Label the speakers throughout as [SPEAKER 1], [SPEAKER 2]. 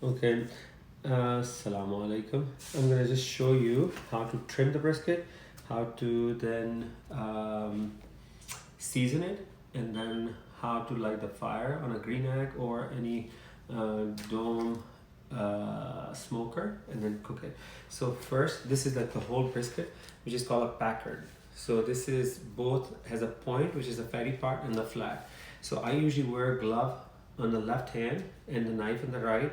[SPEAKER 1] Okay, Assalamu alaikum. I'm gonna just show you how to trim the brisket, how to then season it, and then how to light the fire on a green egg or any dome smoker, and then cook it. So first, this is like the whole brisket, which is called a packard. So this is both has a point, which is the fatty part, and the flat. So I usually wear a glove on the left hand and the knife in the right,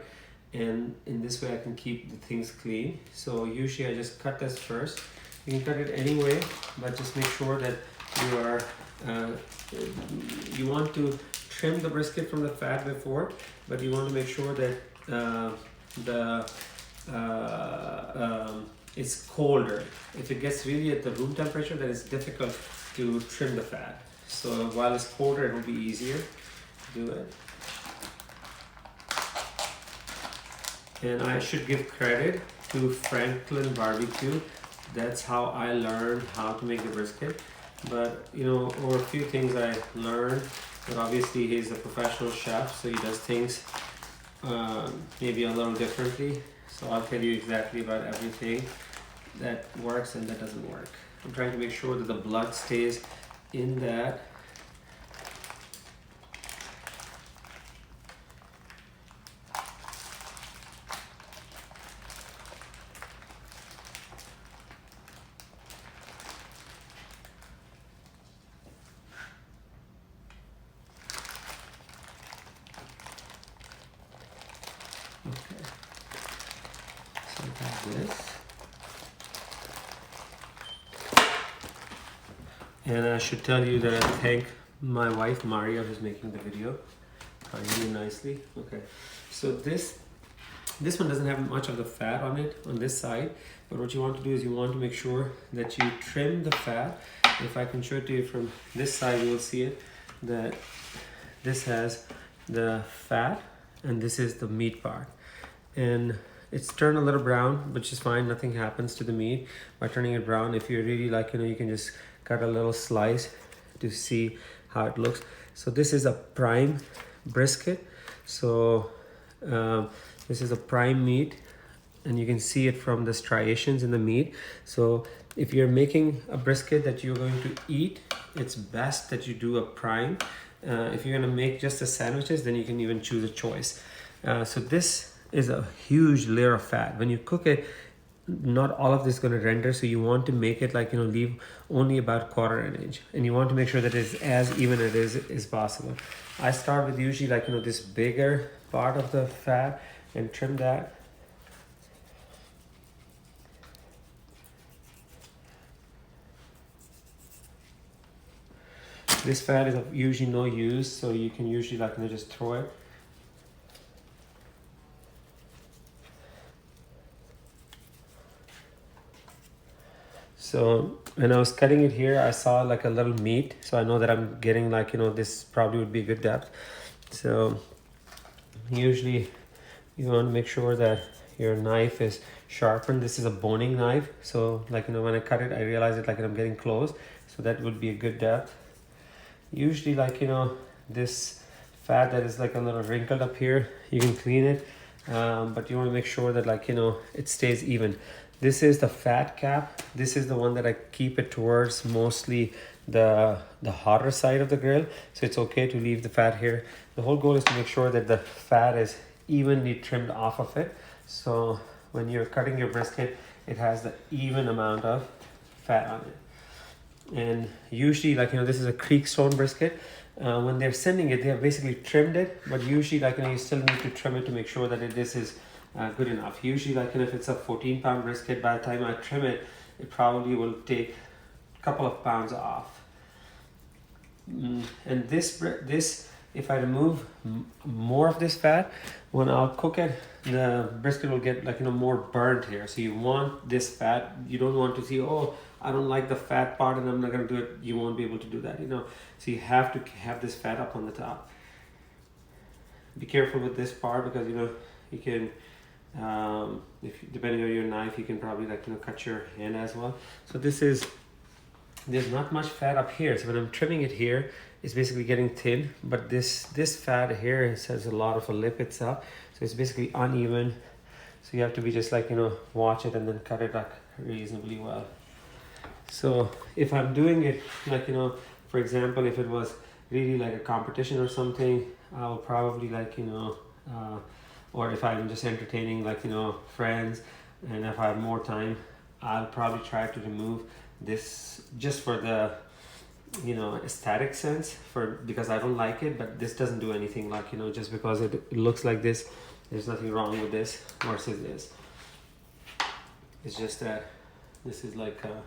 [SPEAKER 1] and in this way I can keep the things clean. So usually I just cut this first. You can cut it anyway, but just make sure that you are you want to trim the brisket from the fat before, but you want to make sure that the it's colder. If it gets really at the room temperature, then it's difficult to trim the fat. So while it's colder, it will be easier to do it. And I should give credit to Franklin Barbecue. That's how I learned how to make the brisket. But you know, over a few things I learned, but obviously he's a professional chef, so he does things maybe a little differently. So I'll tell you exactly about everything that works and that doesn't work. I'm trying to make sure that the blood stays in that. Okay, so I have this. And I should tell you that I thank my wife Maria, who's making the video really nicely. Okay, so this one doesn't have much of the fat on it on this side, but what you want to do is you want to make sure that you trim the fat. If I can show it to you from this side, you will see it, that this has the fat and this is the meat part, and it's turned a little brown, which is fine. Nothing happens to the meat by turning it brown. If you really like, you can just cut a little slice to see how it looks. So this is a prime brisket. So this is a prime meat, and you can see it from the striations in the meat. So if you're making a brisket that you're going to eat, it's best that you do a prime. If you're gonna make just the sandwiches, then you can even choose a choice. So this is a huge layer of fat. When you cook it, not all of this is going to render, so you want to make it like, leave only about 1/4 inch, and you want to make sure that it's as even as possible. I start with usually like, this bigger part of the fat and trim that. This fat is usually no use, so you can usually like, just throw it. So when I was cutting it here, I saw like a little meat. So I know that I'm getting like, this probably would be a good depth. So usually you want to make sure that your knife is sharpened. This is a boning knife. So like, when I cut it, I realized it like I'm getting close. So that would be a good depth. Usually like, this fat that is like a little wrinkled up here, you can clean it. But you want to make sure that like, it stays even. This is the fat cap. This is the one that I keep it towards mostly the hotter side of the grill. So it's okay to leave the fat here. The whole goal is to make sure that the fat is evenly trimmed off of it. So when you're cutting your brisket, it has the even amount of fat on it. And usually like, this is a creek stone brisket. When they're sending it, they have basically trimmed it, but usually like, you still need to trim it to make sure that this is good enough. Usually like, if it's a 14-pound brisket, by the time I trim it, it probably will take a couple of pounds off. And this, if I remove more of this fat, when I'll cook it, the brisket will get like, more burnt here. So you want this fat. You don't want to see, oh, I don't like the fat part and I'm not going to do it. You won't be able to do that, So you have to have this fat up on the top. Be careful with this part because, you can, if depending on your knife, you can probably like, cut your hand as well. So this is there's not much fat up here. So when I'm trimming it here, it's basically getting thin, but this fat here has a lot of lipids up, so it's basically uneven. So you have to be just like, you know, watch it and then cut it like reasonably well. So if I'm doing it like, you know, for example, if it was really like a competition or something, I'll probably like, you know, or if I'm just entertaining like, you know, friends, and if I have more time, I'll probably try to remove this just for the, you know, aesthetic sense, because I don't like it. But this doesn't do anything, like, you know, just because it looks like this, there's nothing wrong with this versus this. It's just that this is like a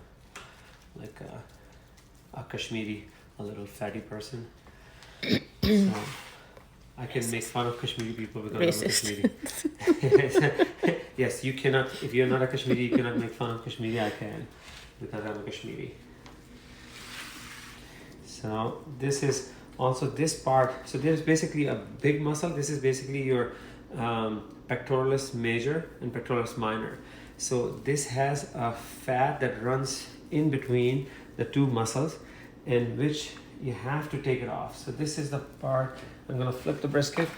[SPEAKER 1] Kashmiri, a little fatty person. So I can make fun of Kashmiri people because I'm a Kashmiri. Yes, you cannot, if you're not a Kashmiri, you cannot make fun of Kashmiri. I can, because I'm a Kashmiri. So this is also this part. So there's basically a big muscle. This is basically your pectoralis major and pectoralis minor. So this has a fat that runs in between the two muscles, and which you have to take it off. So this is the part. I'm gonna flip the brisket.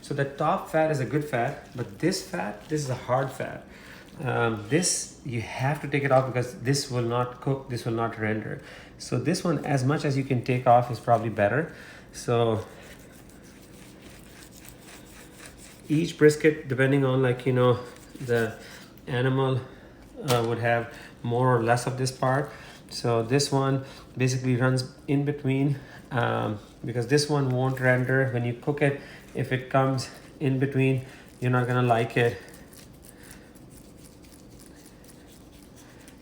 [SPEAKER 1] So the top fat is a good fat, but this fat, this is a hard fat. This you have to take it off because this will not cook, this will not render. So this one, as much as you can take off, is probably better. So each brisket, depending on like, you know, the animal would have more or less of this part. So this one basically runs in between, because this one won't render when you cook it. If it comes in between, you're not gonna like it.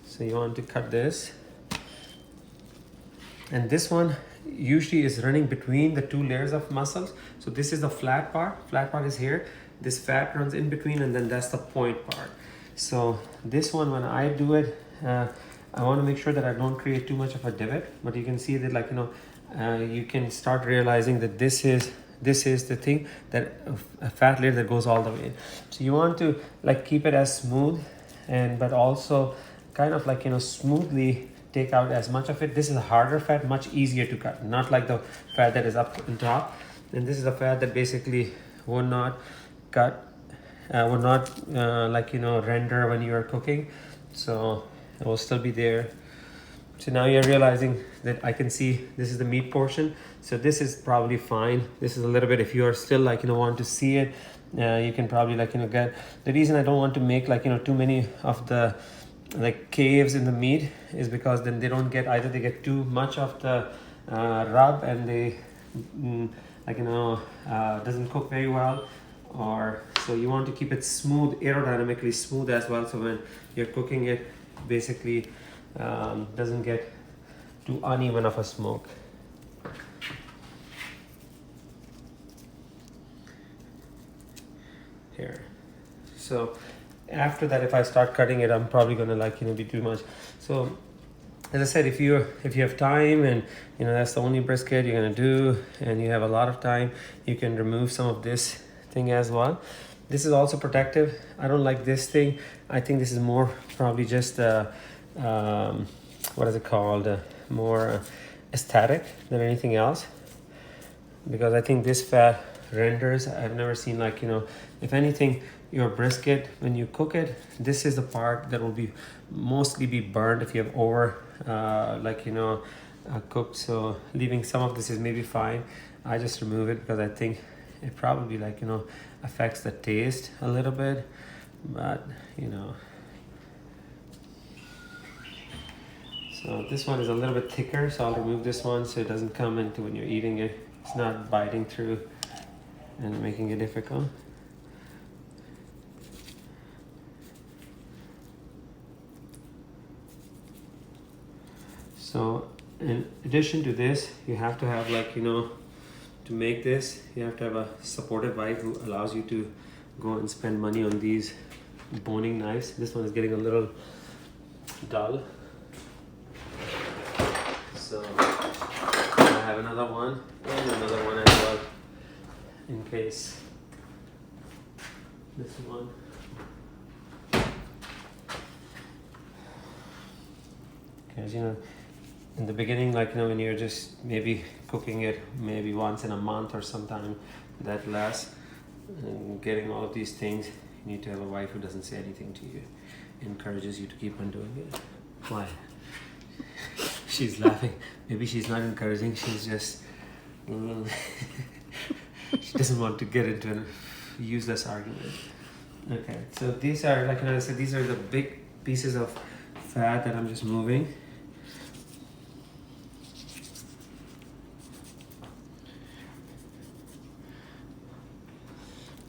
[SPEAKER 1] So you want to cut this. And this one usually is running between the two layers of muscles. So this is the flat part. Flat part is here. This fat runs in between, and then that's the point part. So this one, when I do it, I want to make sure that I don't create too much of a divot. But you can see that, like, you know, you can start realizing that this is the thing, that a fat layer that goes all the way in. So you want to like keep it as smooth, and but also kind of like, you know, smoothly take out as much of it. This is a harder fat, much easier to cut, not like the fat that is up on top. And this is a fat that basically would not cut, would not like, you know, render when you are cooking. So it will still be there. So now you're realizing that I can see this is the meat portion. So this is probably fine. This is a little bit, if you are still like, you know, want to see it, you can probably like, you know, get. The reason I don't want to make like, you know, too many of the like caves in the meat is because then they don't get, either they get too much of the rub, and they like, you know, doesn't cook very well, or so you want to keep it smooth, aerodynamically smooth as well, so when you're cooking it, basically doesn't get too uneven of a smoke. Here. So after that, if I start cutting it, I'm probably gonna like, you know, be too much. So as I said, if you have time, and you know that's the only brisket you're gonna do, and you have a lot of time, you can remove some of this thing as well. This is also protective. I don't like this thing. I think this is more probably just what is it called, more aesthetic than anything else, because I think this fat renders. I've never seen, like, you know, if anything, your brisket, when you cook it, this is the part that will be mostly be burned if you have over like, you know, cooked. So leaving some of this is maybe fine. I just remove it because I think it probably, like, you know, affects the taste a little bit, but you know. So this one is a little bit thicker, so I'll remove this one so it doesn't come into when you're eating it. It's not biting through and making it difficult. So in addition to this, you have to have, like, you know, to make this, you have to have a supportive wife who allows you to go and spend money on these boning knives. This one is getting a little dull. So I have another one and another one as well, in case this one. Because, you know, in the beginning, like, you know, when you're just maybe cooking it maybe once in a month or sometime that less, and getting all of these things, you need to have a wife who doesn't say anything to you, encourages you to keep on doing it. Why? She's laughing. Maybe she's not encouraging, she's just she doesn't want to get into a useless argument. Okay, so these are, like I said, these are the big pieces of fat that I'm just moving.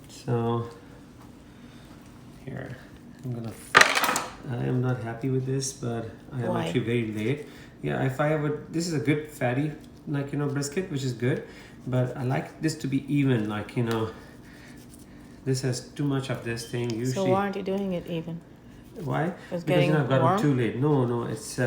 [SPEAKER 1] So here, I am not happy with this, but I am actually very late. Yeah, if I would, this is a good fatty, like, you know, brisket, which is good, but I like this to be even, like, you know, this has too much of this thing usually.
[SPEAKER 2] So why aren't you doing it even?
[SPEAKER 1] Why?
[SPEAKER 2] It's
[SPEAKER 1] because, you know, I've got
[SPEAKER 2] warm?
[SPEAKER 1] it too late. No, it's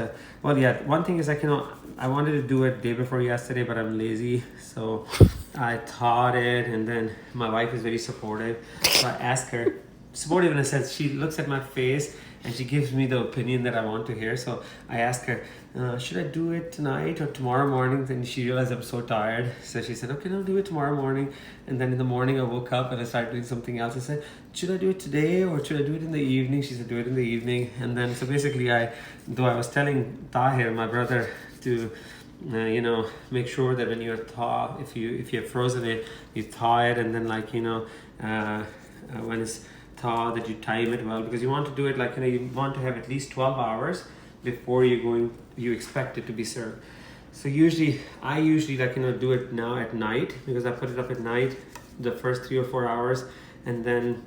[SPEAKER 1] well, yeah, one thing is, like, you know, I wanted to do it day before yesterday, but I'm lazy, so I thawed it, and then my wife is very supportive, so I asked her, supportive in a sense, she looks at my face and she gives me the opinion that I want to hear. So I asked her, should I do it tonight or tomorrow morning? Then she realized I'm so tired, so she said, okay, I'll do it tomorrow morning. And then in the morning I woke up and I started doing something else. I said, should I do it today or should I do it in the evening? She said, do it in the evening. And then so basically, though I was telling Tahir, my brother, to you know, make sure that when you're thaw, if you have frozen it, you thaw it, and then, like, you know, when it's thaw, that you time it well, because you want to do it, like, you know, you want to have at least 12 hours before you expect it to be served. So I usually, like, you know, do it now at night, because I put it up at night the first 3 or 4 hours, and then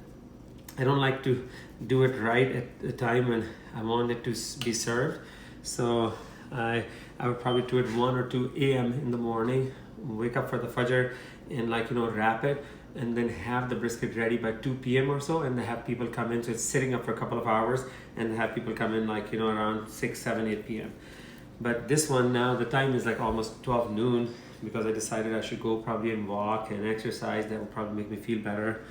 [SPEAKER 1] I don't like to do it right at the time when I want it to be served. So I would probably do it 1 or 2 a.m. in the morning, wake up for the fajr, and, like, you know, wrap it, and then have the brisket ready by 2 p.m. or so, and have people come in. So it's sitting up for a couple of hours, and have people come in, like, you know, around 6, 7, 8 p.m. But this one now, the time is like almost 12 noon, because I decided I should go probably and walk and exercise. That will probably make me feel better.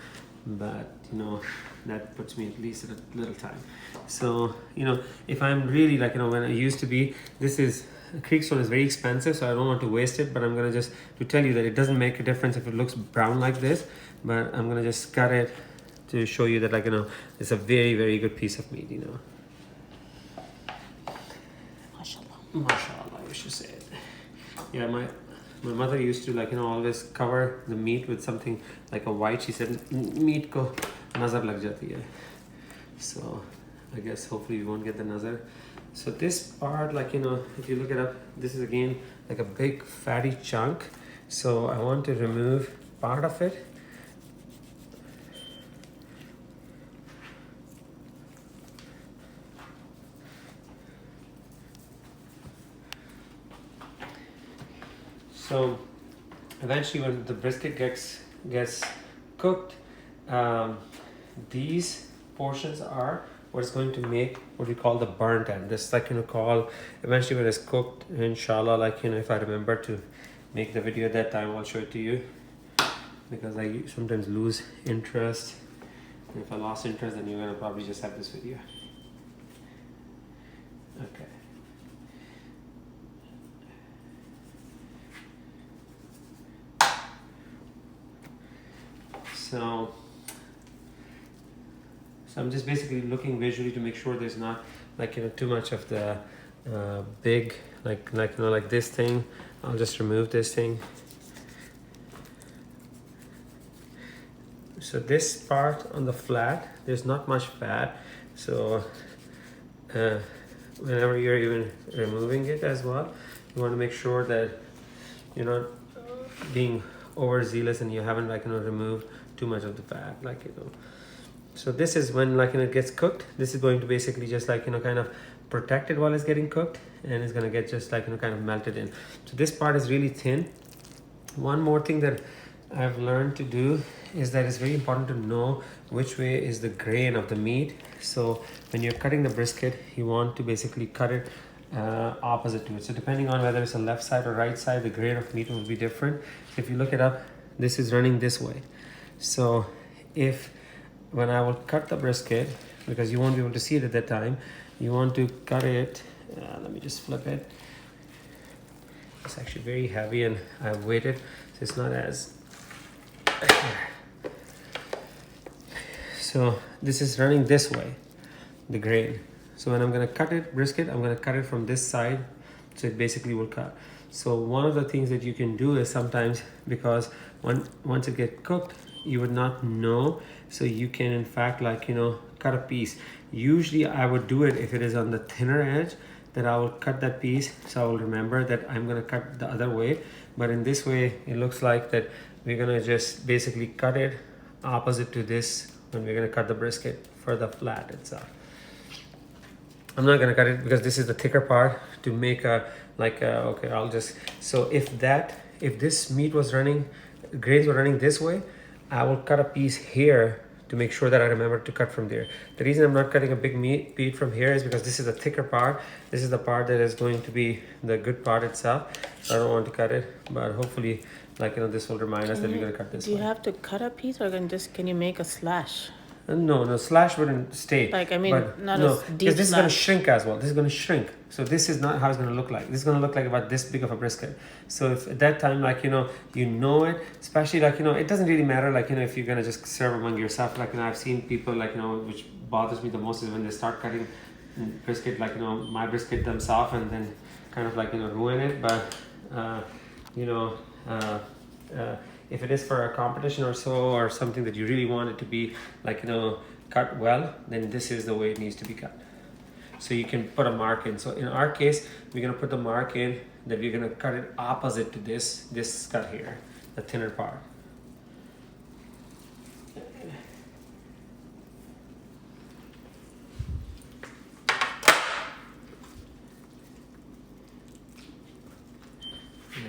[SPEAKER 1] But, you know, that puts me at least at a little time. So, you know, if I'm really, like, you know, when I used to be, Creekstone is very expensive, so I don't want to waste it, but I'm gonna just to tell you that it doesn't make a difference if it looks brown like this, but I'm gonna just cut it to show you that, like, you know, it's a very, very good piece of meat, you know. Mashallah, you should say it. Yeah, my mother used to, like, you know, always cover the meat with something like a white. She said, meat ko nazar lag jati hai. So I guess hopefully we won't get the nazar. So this part, like, you know, if you look it up, this is again like a big fatty chunk. So I want to remove part of it. So eventually, when the brisket gets cooked, these portions are what's going to make what we call the burnt end. This, like, you know, eventually when it's cooked, inshallah, like, you know, if I remember to make the video at that time, I'll show it to you, because I sometimes lose interest. And if I lost interest, then you're gonna probably just have this video. Okay. So I'm just basically looking visually to make sure there's not, like, you know, too much of the big, like, you know, like this thing. I'll just remove this thing. So this part on the flat, there's not much fat. So whenever you're even removing it as well, you want to make sure that you're not being overzealous and you haven't, like, you know, removed too much of the fat, like, you know. So this is when, like, you know, it gets cooked. This is going to basically just, like, you know, kind of protect it while it's getting cooked, and it's going to get just, like, you know, kind of melted in. So this part is really thin. One more thing that I've learned to do is that it's very important to know which way is the grain of the meat. So when you're cutting the brisket, you want to basically cut it opposite to it. So depending on whether it's a left side or right side, the grain of meat will be different. So if you look it up, this is running this way. So when I will cut the brisket, because you won't be able to see it at that time, you want to cut it, let me just flip it. It's actually very heavy and I've weighted, so it's not as. So this is running this way, the grain. So when I'm gonna cut it, brisket, I'm gonna cut it from this side, so it basically will cut. So one of the things that you can do is sometimes, because once it gets cooked, you would not know, so you can in fact cut a piece. Usually I would do it if it is on the thinner edge, that I will cut that piece, so I will remember that I'm gonna cut the other way. But in this way, it looks like that we're gonna just basically cut it opposite to this when we're gonna cut the brisket for the flat itself. I'm not gonna cut it because this is the thicker part to make okay, I'll just, so if this meat was running, grains were running this way, I will cut a piece here to make sure that I remember to cut from there. The reason I'm not cutting a big meat from here is because this is the thicker part. This is the part that is going to be the good part itself. So I don't want to cut it, but hopefully this will remind us that we're gonna cut this.
[SPEAKER 2] Do you have to cut a piece, or can you make a slash?
[SPEAKER 1] No, slash wouldn't stay.
[SPEAKER 2] Like, I mean, not
[SPEAKER 1] no,
[SPEAKER 2] a deep
[SPEAKER 1] because this
[SPEAKER 2] slash.
[SPEAKER 1] is going to shrink as well. This is going to shrink. So this is not how it's going to look like. This is going to look like about this big of a brisket. So if at that time, it, especially it doesn't really matter, if you're going to just serve among yourself. I've seen people, which bothers me the most is when they start cutting brisket, my brisket themselves, and then kind of ruin it. But, if it is for a competition or so, or something that you really want it to be cut well, then this is the way it needs to be cut. So you can put a mark in. So in our case, we're gonna put the mark in that we're gonna cut it opposite to this cut here, the thinner part.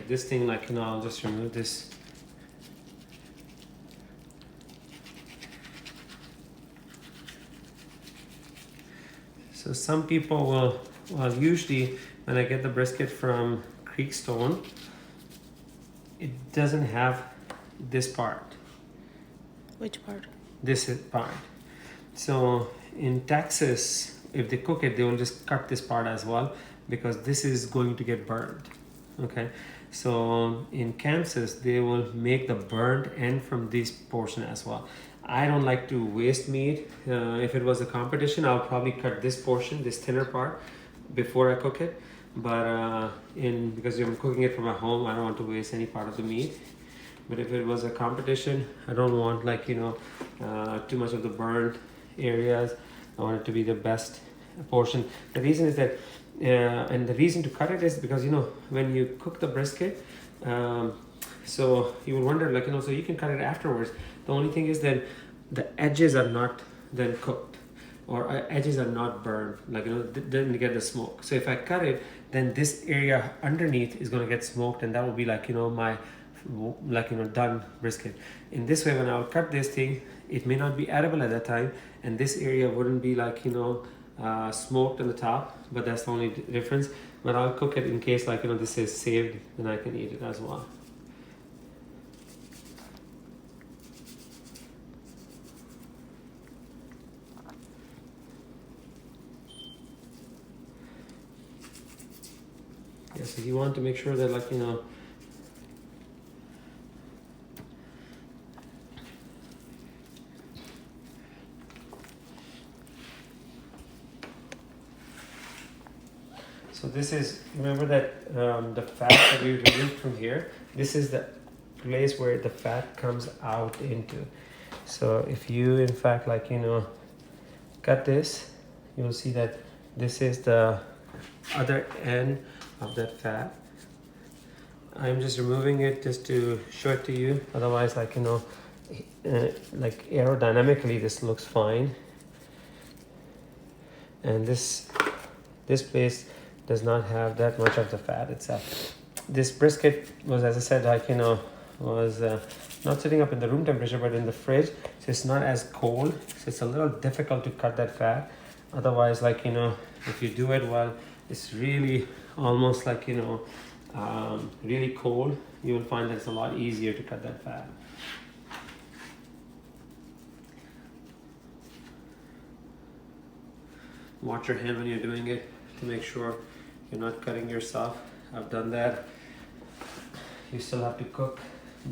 [SPEAKER 1] This thing, I'll just remove this. So some people will usually, when I get the brisket from Creekstone, it doesn't have this part.
[SPEAKER 2] Which part?
[SPEAKER 1] This part. So in Texas, if they cook it, they will just cut this part as well, because this is going to get burned. Okay, so in Kansas, they will make the burned end from this portion as well. I don't like to waste meat. If it was a competition, I'll probably cut this portion, this thinner part, before I cook it. But because I'm cooking it from my home, I don't want to waste any part of the meat. But if it was a competition, I don't want too much of the burned areas. I want it to be the best portion. The reason is that, and the reason to cut it is because when you cook the brisket, so you will wonder so you can cut it afterwards. The only thing is that the edges are not then cooked, or edges are not burned, didn't get the smoke. So if I cut it, then this area underneath is going to get smoked, and that will be my done brisket. In this way, when I'll cut this thing, it may not be edible at that time, and this area wouldn't be smoked on the top, but that's the only difference. But I'll cook it in case this is saved, then I can eat it as well. So you want to make sure that so this is, remember that the fat that we removed from here, this is the place where the fat comes out into. So if you in fact cut this, you'll see that this is the other end of that fat. I'm just removing it just to show it to you. Otherwise, aerodynamically, this looks fine. And this place does not have that much of the fat itself. This brisket was, as I said, was not sitting up in the room temperature, but in the fridge. So it's not as cold. So it's a little difficult to cut that fat. Otherwise, if you do it well, it's really almost really cold. You will find that it's a lot easier to cut that fat. Watch your hand when you're doing it to make sure you're not cutting yourself. I've done that you still have to cook,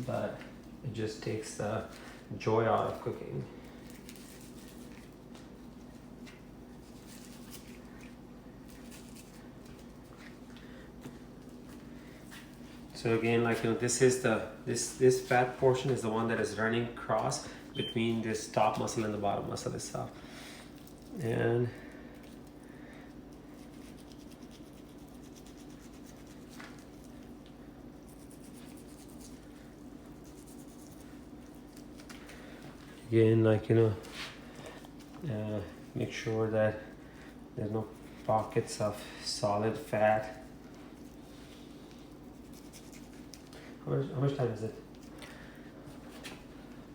[SPEAKER 1] but it just takes the joy out of cooking. So again, like, you know, this is the this fat portion is the one that is running across between this top muscle and the bottom muscle itself. And again, like, you know, make sure that there's no pockets of solid fat. How much time is it?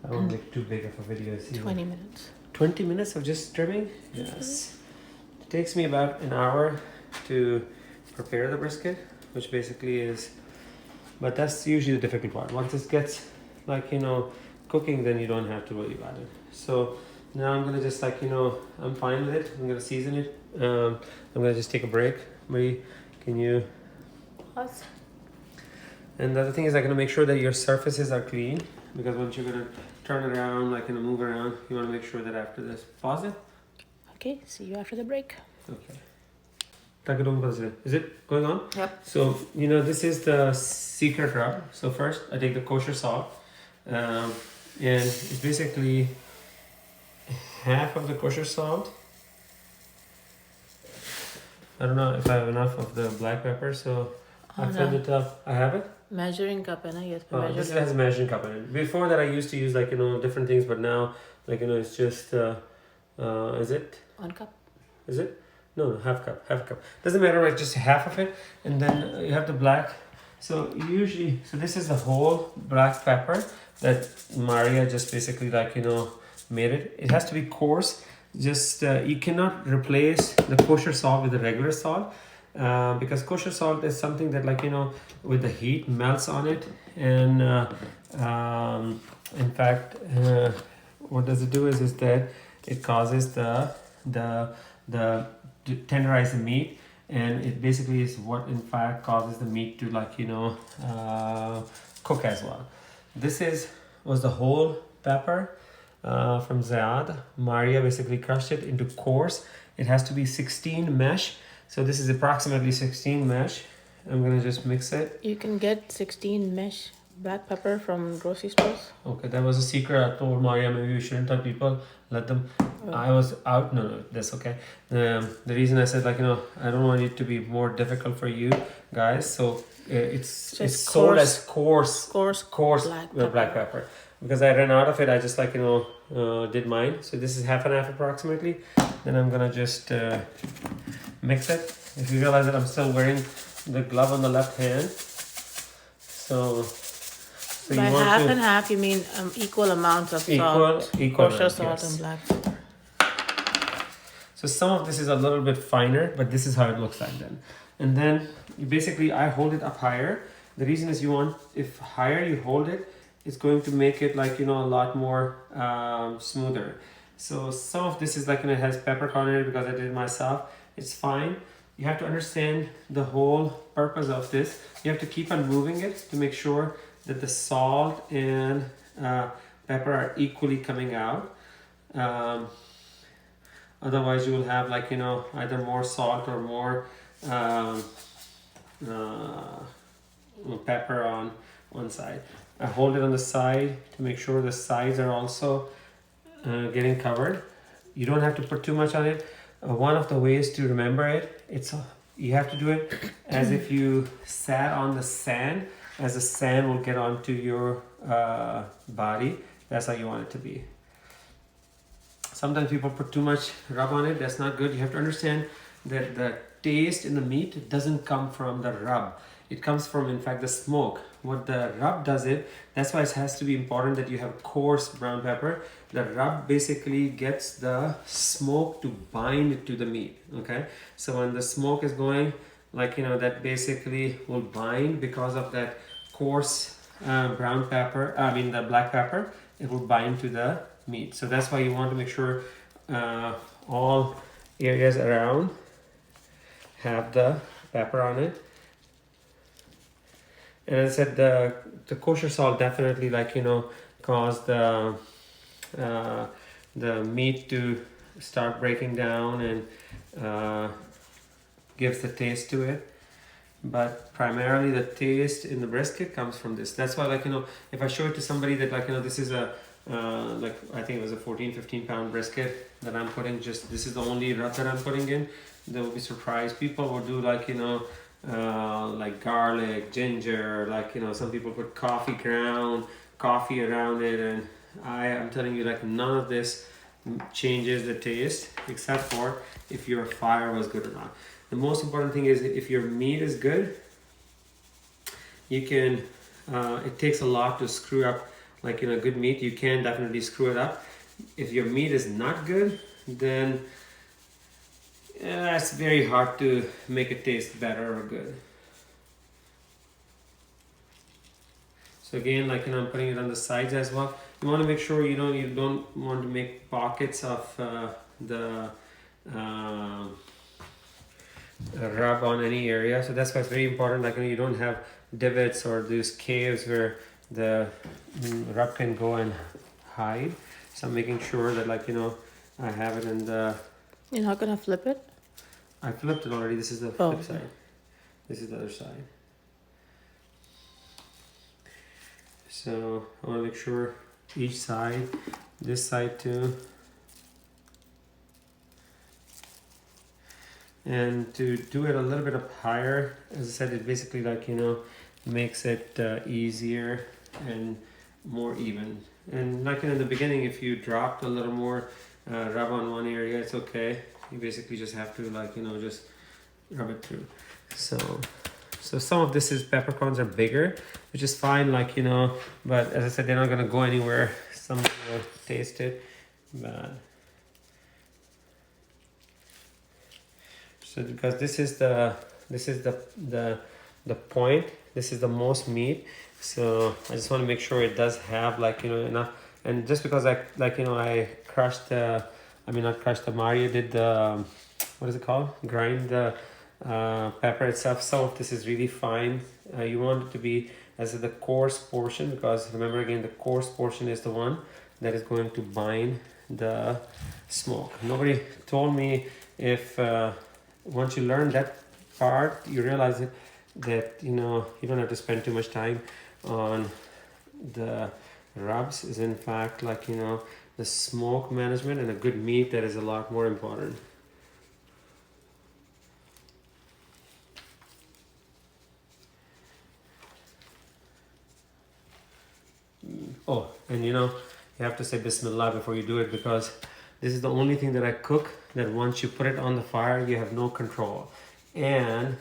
[SPEAKER 1] I don't want to make too big of a video.
[SPEAKER 2] 20 minutes.
[SPEAKER 1] 20 minutes of just trimming? Yes. It takes me about an hour to prepare the brisket, which basically is, but that's usually the difficult part. Once it gets, like, you know, cooking, then you don't have to worry about it. So now I'm gonna just, like, you know, I'm fine with it. I'm gonna season it. I'm gonna just take a break. Marie, can you
[SPEAKER 2] Pause.
[SPEAKER 1] And the other thing is, like, make sure that your surfaces are clean, because once you're gonna turn it around, like, move around, you want to make sure that after this. Pause it.
[SPEAKER 2] Okay, see you after the break.
[SPEAKER 1] Okay. Is it going on?
[SPEAKER 2] Yep.
[SPEAKER 1] So, you know, this is the secret rub. So first, I take the kosher salt, and it's basically half of the kosher salt. I don't know if I have enough of the black pepper, so I filled it up. I have it.
[SPEAKER 2] Measuring cup, and I guess.
[SPEAKER 1] This has a measuring cup in it. Before that, I used to use, like, you know, different things, but now, like, you know, it's just is it
[SPEAKER 2] 1 cup?
[SPEAKER 1] Is it? No, half a cup. Doesn't matter, like, just half of it, and then you have the black. So usually, so this is the whole black pepper that Maria just basically, like, you know, made it. It has to be coarse. Just you cannot replace the kosher salt with the regular salt. Because kosher salt is something that, like, you know, with the heat melts on it, and in fact, what does it do is that it causes the to tenderize the meat, and it basically is what in fact causes the meat to, like, you know, cook as well. This was the whole pepper from Zayad. Maria basically crushed it into coarse. It has to be 16 mesh. So this is approximately 16 mesh. I'm gonna just mix it.
[SPEAKER 2] You can get 16 mesh black pepper from grocery stores.
[SPEAKER 1] Okay, that was a secret. I told Maria maybe we shouldn't tell people. Let them.
[SPEAKER 2] Oh.
[SPEAKER 1] I was out. No, that's okay. The reason I said, like, you know, I don't want it to be more difficult for you guys. So it's sold as coarse black pepper. Because I ran out of it, I just, like, you know, did mine. So this is half and half approximately. Then I'm gonna just mix it. If you realize that I'm still wearing the glove on the left hand, so
[SPEAKER 2] by half and half, you mean equal amounts of salt, kosher salt, and black pepper.
[SPEAKER 1] So some of this is a little bit finer, but this is how it looks like then. And then basically I hold it up higher. The reason is if higher you hold it, it's going to make it, like, you know, a lot more smoother. So some of this is, like, you know, it has peppercorn in it because I did it myself. It's fine. You have to understand the whole purpose of this. You have to keep on moving it to make sure that the salt and pepper are equally coming out. Otherwise you will have, like, you know, either more salt or more pepper on one side. I hold it on the side to make sure the sides are also getting covered. You don't have to put too much on it. One of the ways to remember it, you have to do it as if you sat on the sand, as the sand will get onto your body. That's how you want it to be. Sometimes people put too much rub on it. That's not good. You have to understand that the taste in the meat doesn't come from the rub. It comes from, in fact, the smoke. What the rub does that's why it has to be important that you have coarse brown pepper. The rub basically gets the smoke to bind to the meat, okay? So when the smoke is going, like, you know, that basically will bind because of that coarse brown pepper, the black pepper, it will bind to the meat. So that's why you want to make sure all areas around have the pepper on it. And as I said, the kosher salt definitely, like, you know, cause the meat to start breaking down and gives the taste to it. But primarily the taste in the brisket comes from this. That's why, like, you know, if I show it to somebody that, like, you know, this is a like, I think it was a 14-15 pound brisket that I'm putting, just this is the only rub that I'm putting in, they will be surprised. People will do, like, you know, like garlic, ginger, like, you know, some people put coffee around it, and I'm telling you, like, none of this changes the taste except for if your fire was good or not. The most important thing is if your meat is good, you can, it takes a lot to screw up, like, you know, good meat, you can definitely screw it up. If your meat is not good, then it's very hard to make it taste better or good. So again, like, you know, I'm putting it on the sides as well. You want to make sure you don't want to make pockets of the rub on any area. So that's why it's very important, like, you know, you don't have divots or these caves where the rub can go and hide. So I'm making sure that, like, you know, I have it in the...
[SPEAKER 2] You're not gonna flip it?
[SPEAKER 1] I flipped it already. This is the flip side. This is the other side. So I want to make sure each side, this side too. And to do it a little bit up higher, as I said, it basically, like, you know, makes it easier and more even. And like in the beginning, if you dropped a little more rub on one area, it's okay. You basically just have to, like, you know, just rub it through. So some of this is peppercorns are bigger, which is fine, like, you know, but as I said, they're not gonna go anywhere. Some will taste it, but so because this is the point, this is the most meat, so I just want to make sure it does have, like, you know, enough. And just because I, like, you know, I crushed Mario did the, what is it called, grind the pepper itself. Some of this is really fine. You want it to be as the coarse portion, because remember, again, the coarse portion is the one that is going to bind the smoke. Nobody told me if once you learn that part, you realize that, you know, you don't have to spend too much time on the rubs. Is in fact, like, you know, the smoke management and a good meat that is a lot more important. Oh, and you know, you have to say Bismillah before you do it, because this is the only thing that I cook that once you put it on the fire, you have no control. And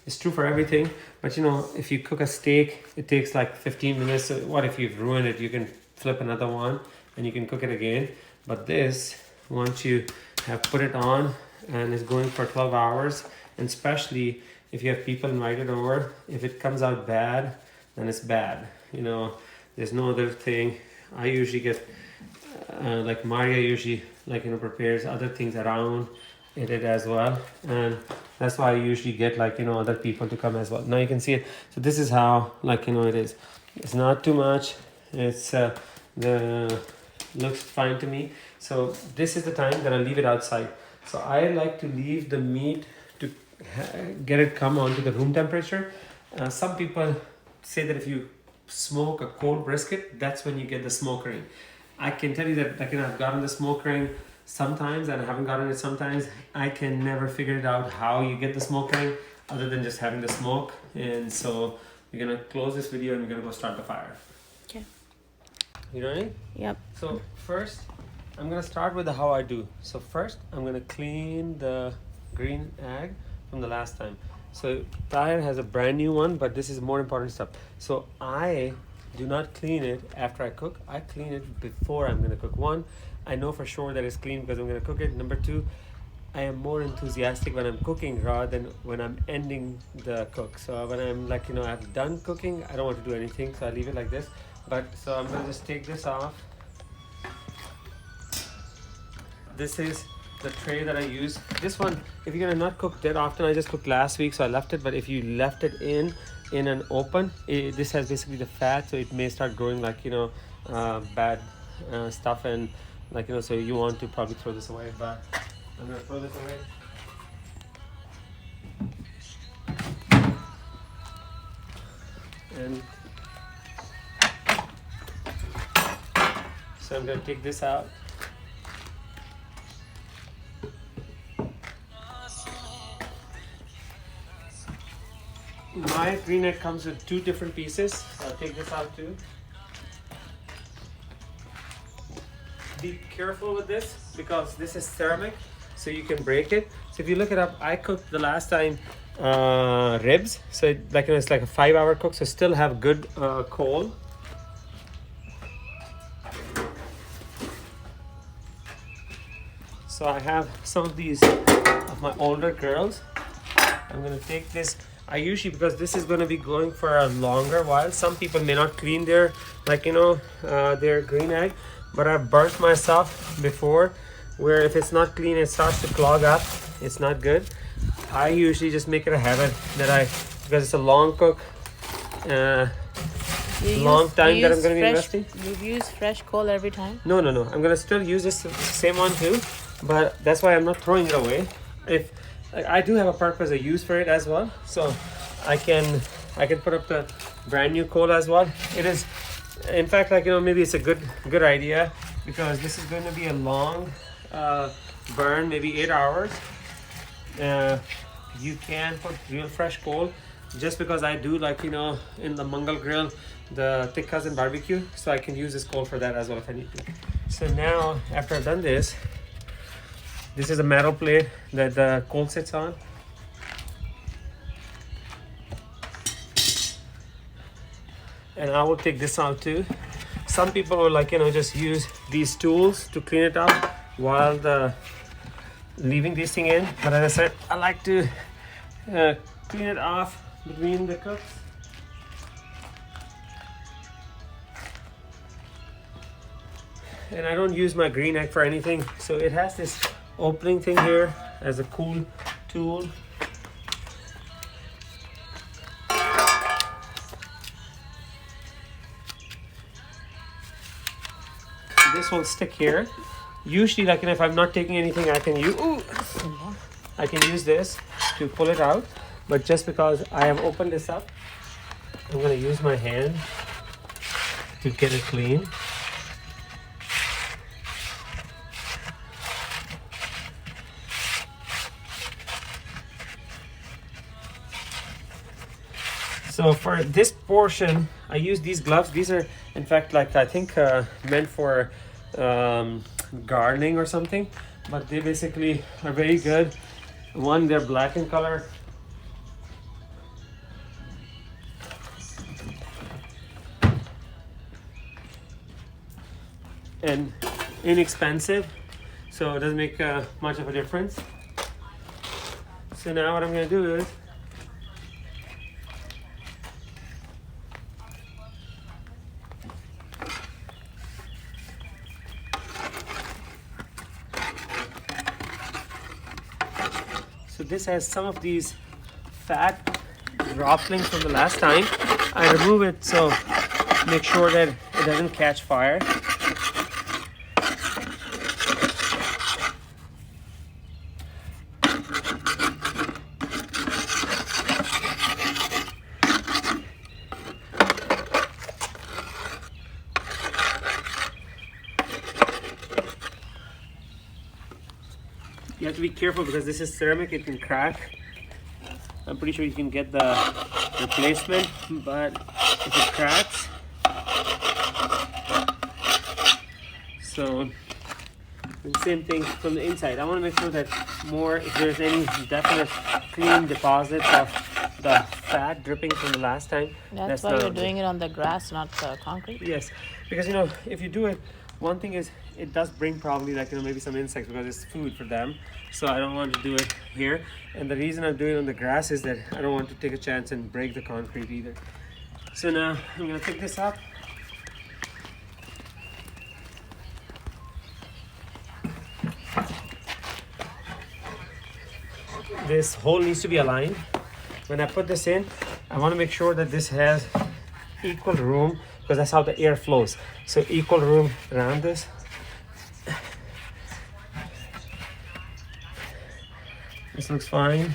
[SPEAKER 1] it's true for everything, but you know, if you cook a steak, it takes like 15 minutes. So what if you've ruined it? You can flip another one and you can cook it again. But this, once you have put it on and it's going for 12 hours, and especially if you have people invited over, if it comes out bad, then it's bad. You know, there's no other thing. I usually get, like Maria usually, like, you know, prepares other things around it as well, and that's why I usually get, like, you know, other people to come as well. Now you can see it. So this is how, like, you know, it is. It's not too much. It's looks fine to me. So this is the time that I leave it outside. So I like to leave the meat to get it come onto the room temperature. Some people say that if you smoke a cold brisket, that's when you get the smoke ring. I can tell you that, like, you know, I've gotten the smoke ring sometimes and I haven't gotten it sometimes. I can never figure it out how you get the smoke ring other than just having the smoke. And so we're gonna close this video and we're gonna go start the fire.
[SPEAKER 2] Okay.
[SPEAKER 1] You ready? Yep. So first, I'm gonna start with how I do. So first, I'm gonna clean the green egg from the last time. So Tahir has a brand new one, but this is more important stuff. So I do not clean it after I cook. I clean it before I'm gonna cook. One, I know for sure that it's clean because I'm gonna cook it. Number two, I am more enthusiastic when I'm cooking rather than when I'm ending the cook. So when I'm, like, you know, I've done cooking, I don't want to do anything, so I leave it like this. But so I'm gonna just take this off. This is the tray that I use. This one, if you're gonna not cook that often, I just cooked last week, so I left it. But if you left it in, in an open, this has basically the fat, so it may start growing like, you know, bad stuff, and like, you know, so you want to probably throw this away, but I'm gonna throw this away. And so I'm gonna take this out. My green egg comes with 2 different pieces, so I'll take this out too. Be careful with this because this is ceramic, so you can break it. So if you look it up, I cooked the last time ribs, so it's like a 5-hour cook, so still have good coal. So I have some of these of my older girls. I'm gonna take this. I usually, because this is going to be going for a longer while, some people may not clean their, like, you know, their green egg, but I've burnt myself before where if it's not clean, it starts to clog up. It's not good. I usually just make it a habit that because it's a long cook, long time that I'm going to be investing.
[SPEAKER 2] You use fresh coal every time?
[SPEAKER 1] No. I'm going to still use this same one too, but that's why I'm not throwing it away. If I do have a purpose, a use for it as well, so I can put up the brand new coal as well. It is, in fact, like, you know, maybe it's a good idea because this is going to be a long burn, maybe 8 hours. You can put real fresh coal, just because I do, like, you know, in the Mangal grill, the thick cousin barbecue, so I can use this coal for that as well if I need to. So now, after I've done this is a metal plate that the coal sits on. And I will take this out too. Some people will, like, you know, just use these tools to clean it up while leaving this thing in. But as I said, I like to clean it off between the cooks. And I don't use my green egg for anything, so it has this opening thing here as a cool tool. This will stick here. Usually, like, if I'm not taking anything, I can use this to pull it out. But just because I have opened this up, I'm going to use my hand to get it clean. So for this portion, I use these gloves. These are, in fact, like, I think meant for gardening or something, but they basically are very good. One, they're black in color. And inexpensive, so it doesn't make much of a difference. So now what I'm going to do is, so this has some of these fat droplings from the last time. I remove it, so make sure that it doesn't catch fire. You have to be careful because this is ceramic, it can crack. I'm pretty sure you can get the replacement, but if it cracks, so the same thing from the inside. I want to make sure that if there's any definite clean deposits of the fat dripping from the last time.
[SPEAKER 2] That's why you're doing it on the grass, not the concrete?
[SPEAKER 1] Yes, because, you know, if you do it, one thing is it does bring probably, like, you know, maybe some insects because it's food for them. So I don't want to do it here. And the reason I'm doing it on the grass is that I don't want to take a chance and break the concrete either. So now I'm going to pick this up. This hole needs to be aligned. When I put this in, I want to make sure that this has equal room because that's how the air flows. So equal room around this. This looks fine.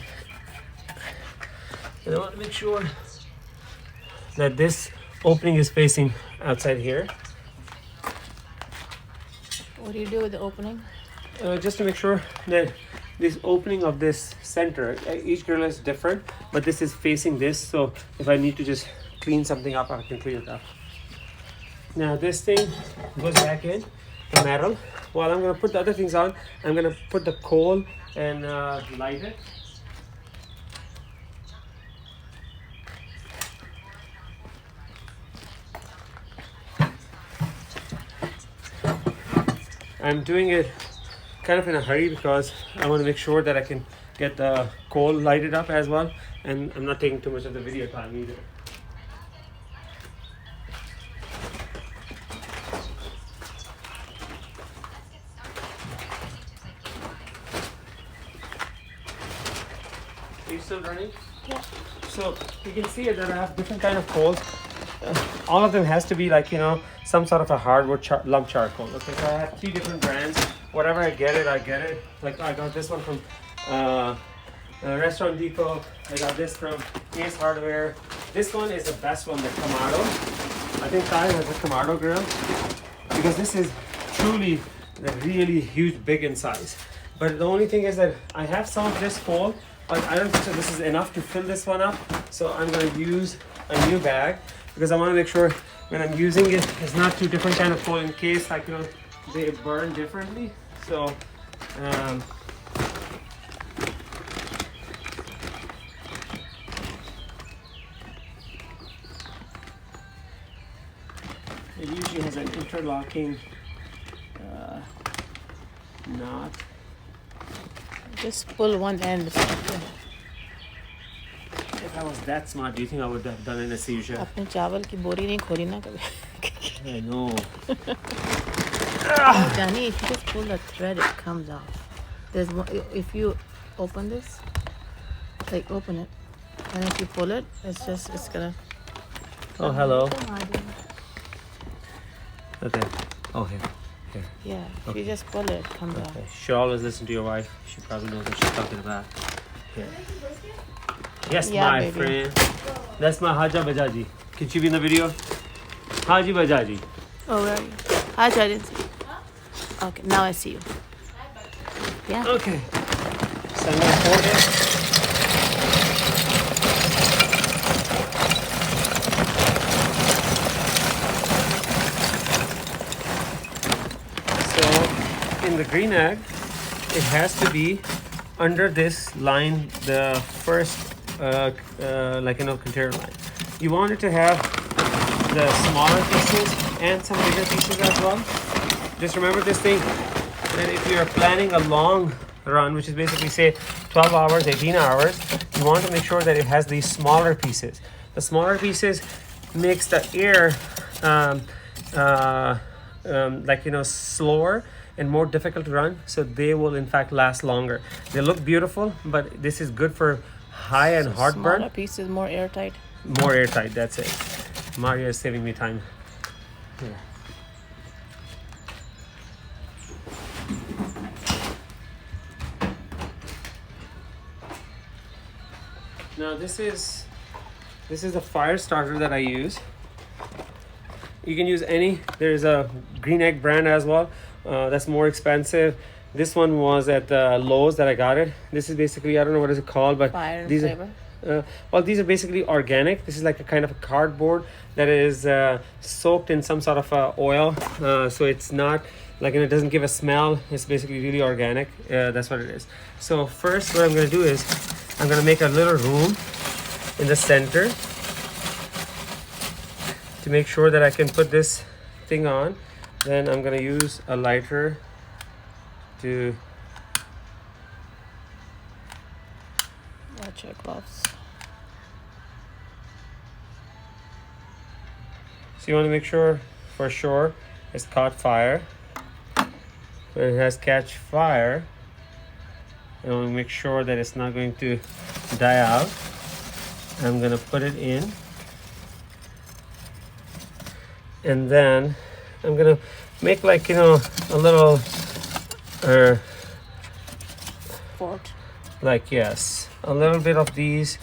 [SPEAKER 1] And I want to make sure that this opening is facing outside here.
[SPEAKER 2] What do you do with the opening?
[SPEAKER 1] Just to make sure that this opening of this center, each grill is different, but this is facing this, so if I need to just clean something up, I can clean it up. Now this thing goes back in the metal. While I'm going to put the other things on, I'm going to put the coal and light it. I'm doing it kind of in a hurry because I want to make sure that I can get the coal lighted up as well, and I'm not taking too much of the video time either. Are you still running?
[SPEAKER 2] Yeah.
[SPEAKER 1] So you can see that I have different kind of coals. All of them has to be like, you know, some sort of a hardwood lump charcoal. Okay, so I have 3 different brands. Whatever I get it, I get it. Like I got this one from Restaurant Depot. I got this from Ace Hardware. This one is the best one, the Kamado. I think Ty has a Kamado grill because this is truly really huge, big in size. But the only thing is that I have some of this coal, but I don't think so this is enough to fill this one up. So I'm going to use a new bag because I want to make sure when I'm using it, it's not 2 different kind of coal in case like, you know, they burn differently. So it usually has an interlocking knot.
[SPEAKER 2] Just pull one end.
[SPEAKER 1] If I was that smart, do you think I would have done it as usual?
[SPEAKER 2] अपने चावल की बोरी नहीं खोली ना कभी.
[SPEAKER 1] I know.
[SPEAKER 2] Danny, if you just pull the thread, it comes off. There's one, if you open this, like open it, and if you pull it, it's gonna.
[SPEAKER 1] Oh, hello. Okay. Oh, here.
[SPEAKER 2] Yeah, if you just pull it, it comes off.
[SPEAKER 1] Okay. You should always listen to your wife. She probably knows what she's talking about. Here. Yes,
[SPEAKER 2] Yeah,
[SPEAKER 1] my
[SPEAKER 2] baby.
[SPEAKER 1] friend. That's my Haja Bajaji. Can she be in the video? Haji Bajaji.
[SPEAKER 2] Oh, where are you? Hi, I didn't see you. Okay, now I see you. Yeah.
[SPEAKER 1] Okay. So I'm gonna hold it. So in the green egg, it has to be under this line, the first like, you know, container line. You want it to have the smaller pieces and some bigger pieces as well. Just remember this thing, that if you're planning a long run, which is basically say 12 hours, 18 hours, you want to make sure that it has these smaller pieces. The smaller pieces makes the air like, you know, slower and more difficult to run, so they will in fact last longer. They look beautiful, but this is good for high and heartburn.
[SPEAKER 2] Smaller pieces, more airtight.
[SPEAKER 1] More airtight, that's it. Mario is saving me time. Here. Now this is a fire starter that I use. You can use any. There's a green egg brand as well. That's more expensive. This one was at Lowe's that I got it. This is basically, I don't know what is it called, but
[SPEAKER 2] Fire
[SPEAKER 1] these
[SPEAKER 2] flavor.
[SPEAKER 1] well, these are basically organic. This is like a kind of a cardboard that is soaked in some sort of oil. So it's not like, and it doesn't give a smell. It's basically really organic. That's what it is. So first what I'm going to do is I'm going to make a little room in the center to make sure that I can put this thing on. Then I'm going to use a lighter to
[SPEAKER 2] Watch your gloves.
[SPEAKER 1] So you want to make sure for sure it's caught fire. When it has catch fire, you want to make sure that it's not going to die out. I'm gonna put it in, and then I'm gonna make like, you know, a little
[SPEAKER 2] Fort.
[SPEAKER 1] like, yes, a little bit of these,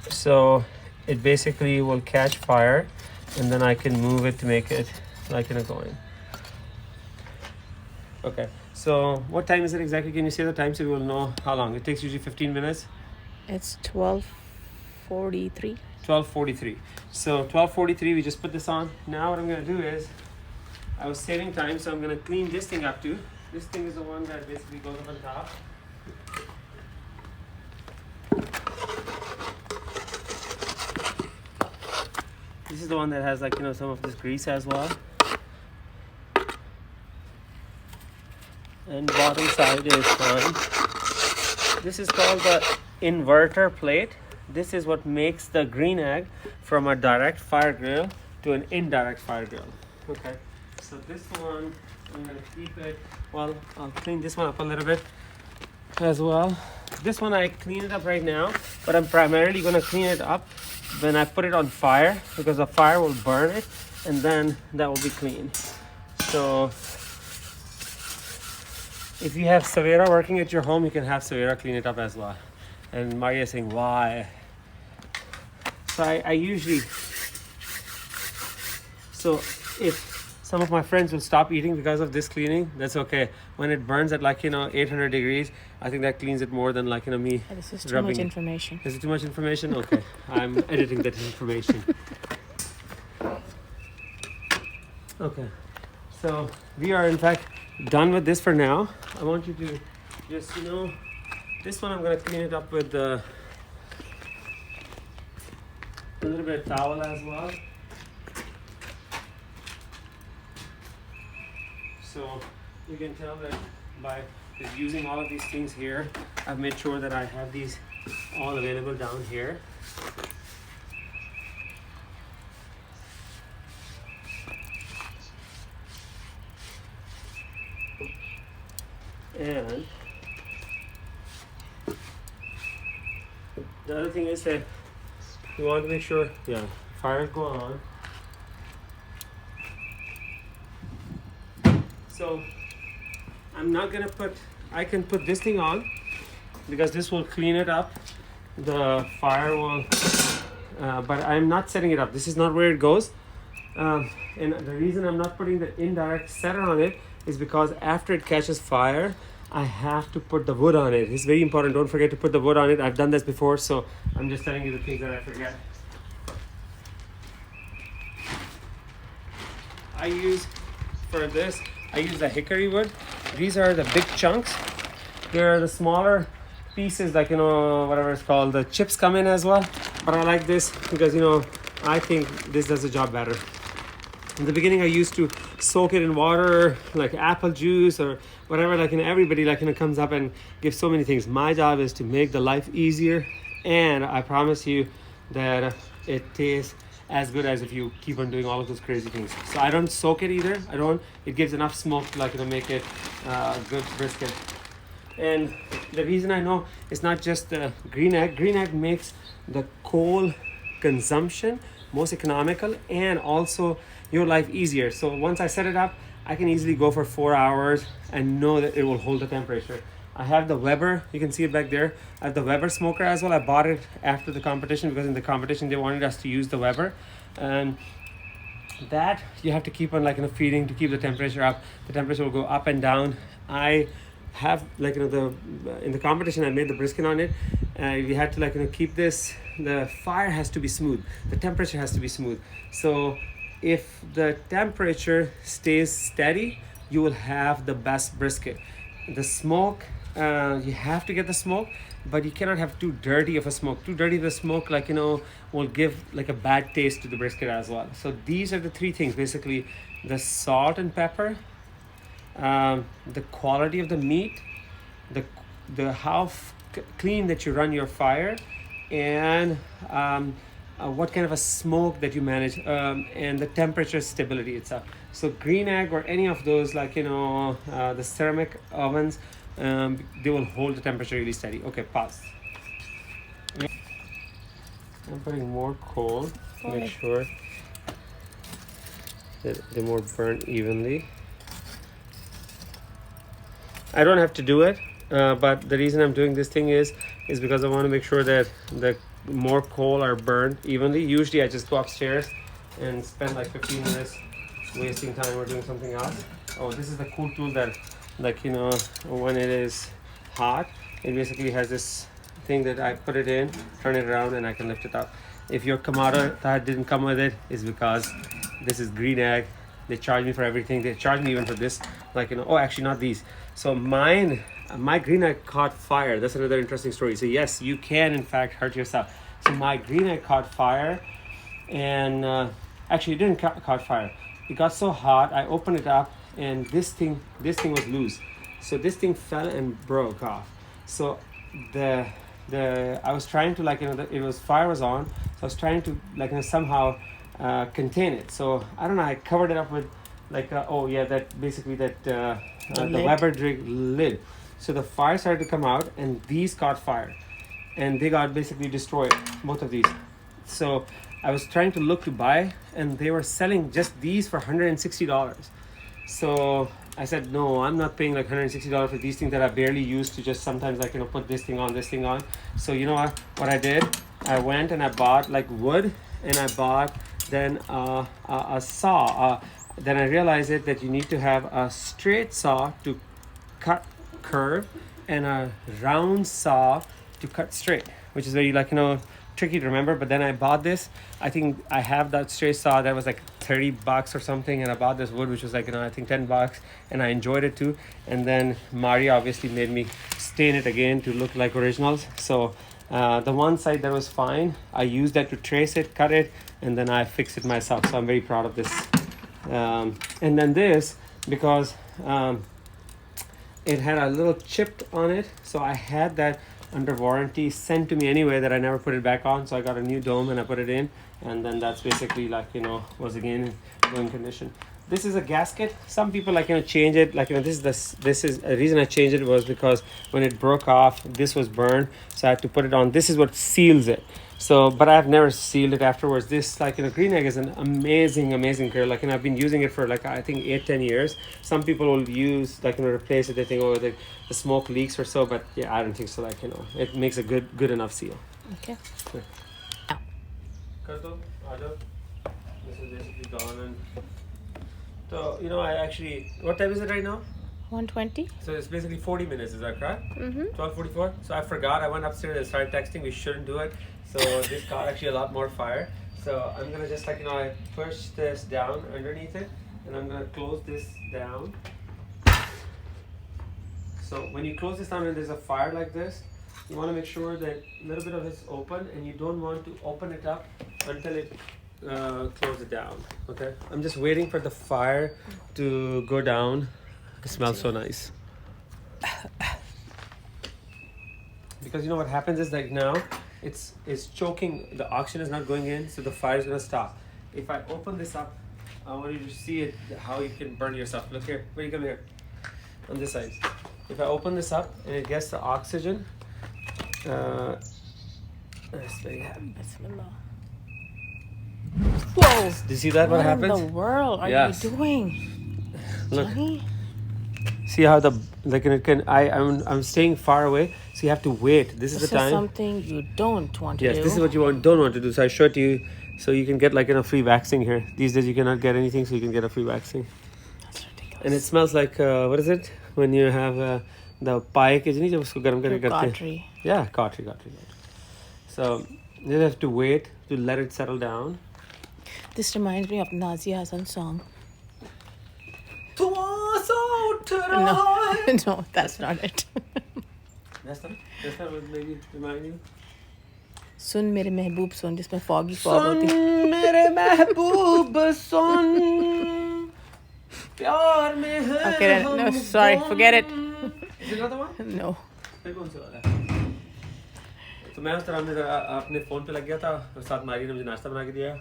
[SPEAKER 1] so it basically will catch fire, and then I can move it to make it like, you know, going. Okay, so what time is it exactly? Can you say the time so we will know how long? It takes usually 15 minutes.
[SPEAKER 2] It's 12:43.
[SPEAKER 1] 12:43. So 12:43, we just put this on. Now what I'm gonna do is, I was saving time, so I'm gonna clean this thing up too. This thing is the one that basically goes up on top. This is the one that has like, you know, some of this grease as well. And bottom side is fine. This is called the inverter plate. This is what makes the green egg from a direct fire grill to an indirect fire grill. Okay, so this one, I'm gonna keep it, well, I'll clean this one up a little bit as well. This one I clean it up right now, but I'm primarily gonna clean it up when I put it on fire, because the fire will burn it, and then that will be clean. So if you have Savera working at your home, you can have Savera clean it up as well. And Maria is saying, why? So I usually, so if some of my friends will stop eating because of this cleaning, that's okay. When it burns at like, you know, 800 degrees, I think that cleans it more than like, you know, me
[SPEAKER 2] This is too
[SPEAKER 1] rubbing
[SPEAKER 2] much
[SPEAKER 1] it.
[SPEAKER 2] information.
[SPEAKER 1] Is it too much information? Okay, I'm editing that information. Okay, so we are in fact done with this for now. I want you to just, you know, this one I'm gonna clean it up with a little bit of towel as well. So you can tell that by just using all of these things here, I've made sure that I have these all available down here. And the other thing is that you want to make sure, yeah, fires go on. So I'm not gonna put, I can put this thing on because this will clean it up. The fire will, but I'm not setting it up. This is not where it goes. And the reason I'm not putting the indirect setter on it is because after it catches fire, I have to put the wood on it. It's very important. Don't forget to put the wood on it. I've done this before, so I'm just telling you the things that I forget. I use, for this, I use the hickory wood. These are the big chunks. They're the smaller pieces, like, you know, whatever it's called. The chips come in as well. But I like this because, you know, I think this does the job better. In the beginning, I used to soak it in water, like apple juice or whatever. Like, you know, everybody, like, you know, comes up and gives so many things. My job is to make the life easier, and I promise you that it tastes as good as if you keep on doing all of those crazy things. So I don't soak it either. I don't. It gives enough smoke to, like, you know, make it good brisket. And the reason I know it's not just the green egg. Green egg makes the coal consumption most economical and also your life easier. So once I set it up, I can easily go for 4 hours and know that it will hold the temperature. I have the Weber, you can see it back there. I have the Weber smoker as well. I bought it after the competition because in the competition they wanted us to use the Weber. And that you have to keep on, like, you know, feeding to keep the temperature up. The temperature will go up and down. I have, like, you know, in the competition I made the brisket on it. We had to, like, you know, keep this, the fire has to be smooth, the temperature has to be smooth. So if the temperature stays steady, you will have the best brisket. The smoke, you have to get the smoke, but you cannot have too dirty of a smoke. Too dirty of a smoke, like, you know, will give like a bad taste to the brisket as well. So these are the three things basically: the salt and pepper, the quality of the meat, the how clean that you run your fire, and what kind of a smoke that you manage, and the temperature stability itself. So green egg or any of those, like, you know, the ceramic ovens, they will hold the temperature really steady. Okay, pause. I'm putting more coal to make sure that they're more burnt evenly. I don't have to do it, but the reason I'm doing this thing is because I want to make sure that the more coal are burned evenly. Usually I just go upstairs and spend like 15 minutes wasting time or doing something else. Oh, this is the cool tool that, like, you know, when it is hot, it basically has this thing that I put it in, turn it around, and I can lift it up. If your Kamada that didn't come with it, is because this is green egg. They charge me for everything. They charge me even for this, like, you know. Oh, actually not these. So my green egg caught fire. That's another interesting story. So yes, you can in fact hurt yourself. So my green egg caught fire, and actually it didn't caught fire. It got so hot, I opened it up, and this thing was loose. So this thing fell and broke off. So I was trying to, like, you know, fire was on. So I was trying to, like, you know, somehow contain it. So I don't know. I covered it up with, like, the Weber Drake lid. So the fire started to come out, and these caught fire, and they got basically destroyed, both of these. So I was trying to look to buy, and they were selling just these for $160. So I said, no, I'm not paying like $160 for these things that I barely use to just sometimes, like, you know, put this thing on. So you know what I did? I went and I bought like wood, and I bought then a saw. Then I realized that you need to have a straight saw to cut curve and a round saw to cut straight, which is very, like, you know, tricky to remember. But then I bought this. I think I have that straight saw that was like $30 or something, and I bought this wood which was like, you know, I think $10, and I enjoyed it too. And then Maria obviously made me stain it again to look like originals. So the one side that was fine, I used that to trace it, cut it, and then I fixed it myself. So I'm very proud of this. And then this, because it had a little chip on it, so I had that under warranty sent to me anyway, that I never put it back on. So I got a new dome and I put it in, and then that's basically, like, you know, was again in going condition. This is a gasket. Some people, like, you know, change it, like, you know, this is a reason I changed it was because when it broke off, this was burned, so I had to put it on. This is what seals it. So, but I've never sealed it afterwards. This, like, you know, green egg is an amazing grill. Like, and I've been using it for, like, I think 8-10 years. Some people will use, like, you know, replace it. They think, oh, the smoke leaks or so, but yeah, I don't think so. Like, you know, it makes a good enough seal.
[SPEAKER 2] Okay.
[SPEAKER 1] Yeah. This is basically gone. And so, you know, I actually, what time is it right now?
[SPEAKER 2] 1:20.
[SPEAKER 1] So it's basically 40 minutes, is that correct? 12:44. So I forgot. I went upstairs and started texting. We shouldn't do it. So this caught actually a lot more fire. So I'm gonna just, like, you know, I push this down underneath it, and I'm gonna close this down. So when you close this down and there's a fire like this, you want to make sure that a little bit of it's open, and you don't want to open it up until it close it down. Okay, I'm just waiting for the fire to go down. It smells so nice. Because you know what happens is, like, now it's choking, the oxygen is not going in, so the fire is going to stop. If I open this up, I want you to see it, how you can burn yourself. Look here, where you come here, on this side. If I open this up and it gets the oxygen, it's very happy.
[SPEAKER 2] Whoa!
[SPEAKER 1] Do you see that? What happens?
[SPEAKER 2] What in the world are you doing?
[SPEAKER 1] Look.
[SPEAKER 2] Johnny?
[SPEAKER 1] See how the, like, it can, I'm staying far away, so you have to wait. This is the time.
[SPEAKER 2] This is something you don't want to do.
[SPEAKER 1] Yes, this is what you don't want to do. So I showed you, so you can get, like, a free waxing here. These days you cannot get anything, so you can get a free waxing.
[SPEAKER 2] That's ridiculous.
[SPEAKER 1] And it smells like, what is it? When you have the pie ke nahi jab usko garam karke
[SPEAKER 2] Cotry.
[SPEAKER 1] Yeah, cotry. So you have to wait to let it settle down.
[SPEAKER 2] This reminds me of Nazia Hassan's song. No, that's not it.
[SPEAKER 1] That's not what maybe remind you.
[SPEAKER 2] सुन मेरे महबूब सुन, जिसमें foggy fog होती है.
[SPEAKER 1] सुन मेरे महबूब सुन, प्यार में है.
[SPEAKER 2] Okay, no, sorry, forget it.
[SPEAKER 1] Is it another one?
[SPEAKER 2] No.
[SPEAKER 1] फिर कौन सा वाला है? तो मैं उस तरह में अपने फोन पे लग गया था, और साथ मारी ने मुझे नाश्ता बना के दिया.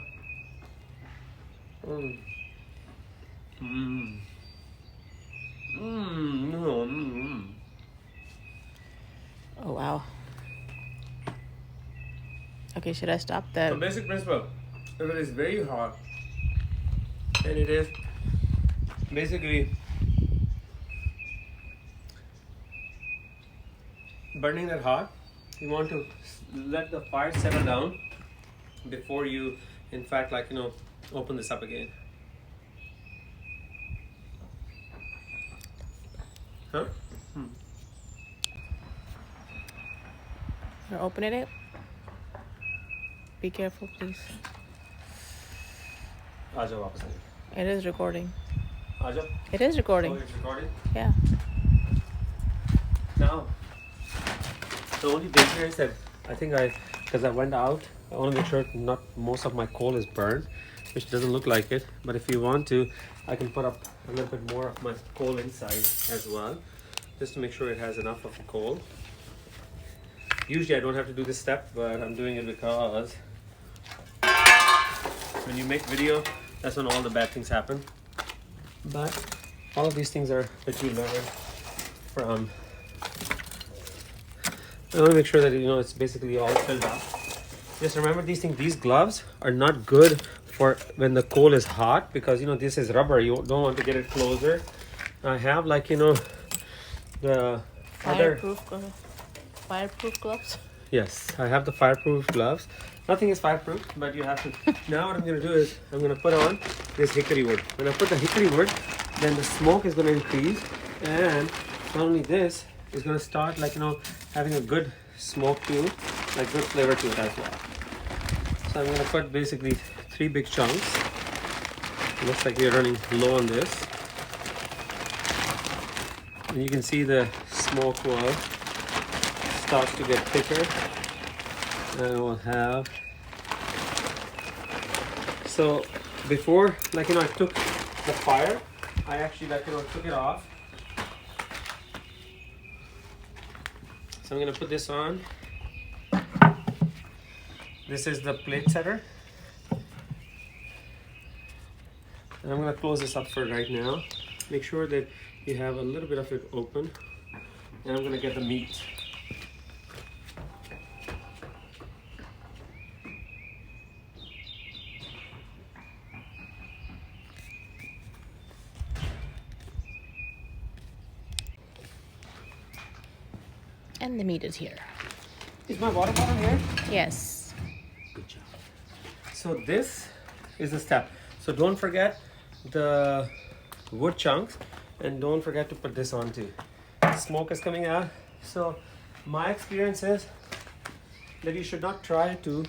[SPEAKER 2] Oh wow. Okay, should I stop
[SPEAKER 1] So
[SPEAKER 2] that?
[SPEAKER 1] basic principle, if it is very hot and it is basically burning that hot, you want to let the fire settle down before you, in fact, like, open this up again. Huh?
[SPEAKER 2] You're opening it? Be careful, please.
[SPEAKER 1] Aaja wapas
[SPEAKER 2] It is recording.
[SPEAKER 1] Aaja.
[SPEAKER 2] It is recording.
[SPEAKER 1] Oh, it's recording?
[SPEAKER 2] Yeah.
[SPEAKER 1] Now, the only danger is that because I went out, I want to make sure not most of my coal is burned, which doesn't look like it. But if you want to, I can put up a little bit more of my coal inside as well, just to make sure it has enough of the coal. Usually I don't have to do this step, but I'm doing it because when you make video, that's when all the bad things happen. But all of these things are that you learn from. I want to make sure that it's basically all filled up. Just remember these things. These gloves are not good for when the coal is hot, because this is rubber. You don't want to get it closer. I have the
[SPEAKER 2] Fireproof gloves.
[SPEAKER 1] Yes, I have the fireproof gloves. Nothing is fireproof, but you have to. Now what I'm going to do is I'm going to put on this hickory wood. When I put the hickory wood, then the smoke is going to increase, and not only this, it's going to start having a good smoke to it, like good flavor to it as well. So I'm going to put basically 3 big chunks. Looks like we're running low on this. And you can see the smoke will start to get thicker. And we'll have, so before I took the fire, I actually took it off. So I'm going to put this on. This is the plate setter. And I'm going to close this up for right now. Make sure that you have a little bit of it open. And I'm going to get the meat.
[SPEAKER 2] And the meat is here.
[SPEAKER 1] Is my water bottle here?
[SPEAKER 2] Yes.
[SPEAKER 1] Good job. So this is the step. So don't forget the wood chunks, and don't forget to put this on too. Smoke is coming out. So my experience is that you should not try to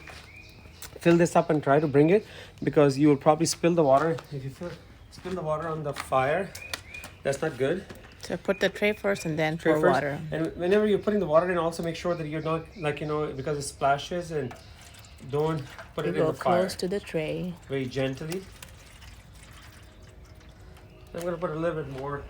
[SPEAKER 1] fill this up and try to bring it, because you will probably spill the water. If you spill the water on the fire, that's not good.
[SPEAKER 2] So put the tray first and then pour water.
[SPEAKER 1] And whenever you're putting the water in, also make sure that you're not because it splashes, and don't put it in the fire.
[SPEAKER 2] Go close to the tray.
[SPEAKER 1] Very gently. I'm going to put a little bit more.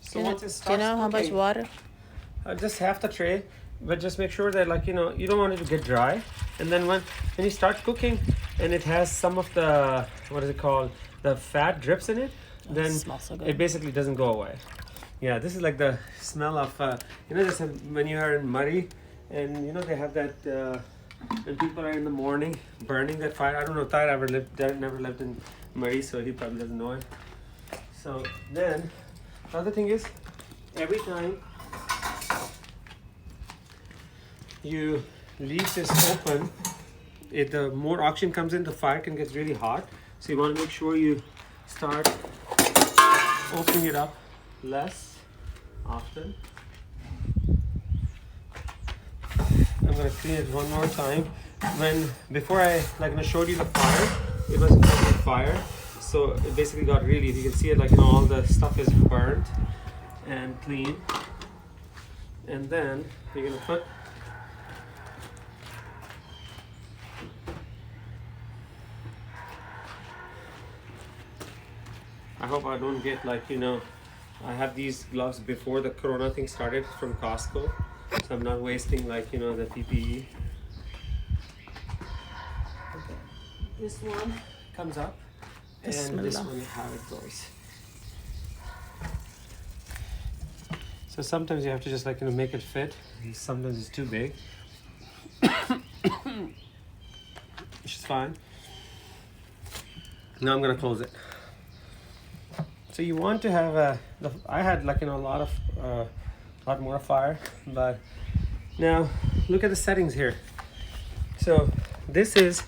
[SPEAKER 1] So once it starts
[SPEAKER 2] do you know how much
[SPEAKER 1] cooking,
[SPEAKER 2] water?
[SPEAKER 1] just half the tray, but just make sure that you don't want it to get dry. And then when you start cooking and it has some of the, what is it called, the fat drips in it, then
[SPEAKER 2] It smells so good.
[SPEAKER 1] it basically doesn't go away. Yeah, this is like the smell of just when you are in Murray, and they have that when people are in the morning burning that fire. I don't know, Tyler never lived in Murray, so he probably doesn't know it. So then the other thing is, every time you leave this open, the more oxygen comes in, the fire can get really hot. So you want to make sure you start opening it up less often. I'm going to clean it one more time. Before I showed you the fire, it was a fire, so it basically got really, you can see it all the stuff is burnt and clean. And then you're going to put I hope I don't get I have these gloves before the corona thing started from Costco, so I'm not wasting the PPE. Okay. This one comes up, and this one how it goes. So sometimes you have to just like, you know, make it fit. And sometimes it's too big. Which is fine. Now I'm gonna close it. So you want to have I had like, you know, a lot more fire, but now look at the settings here. So this is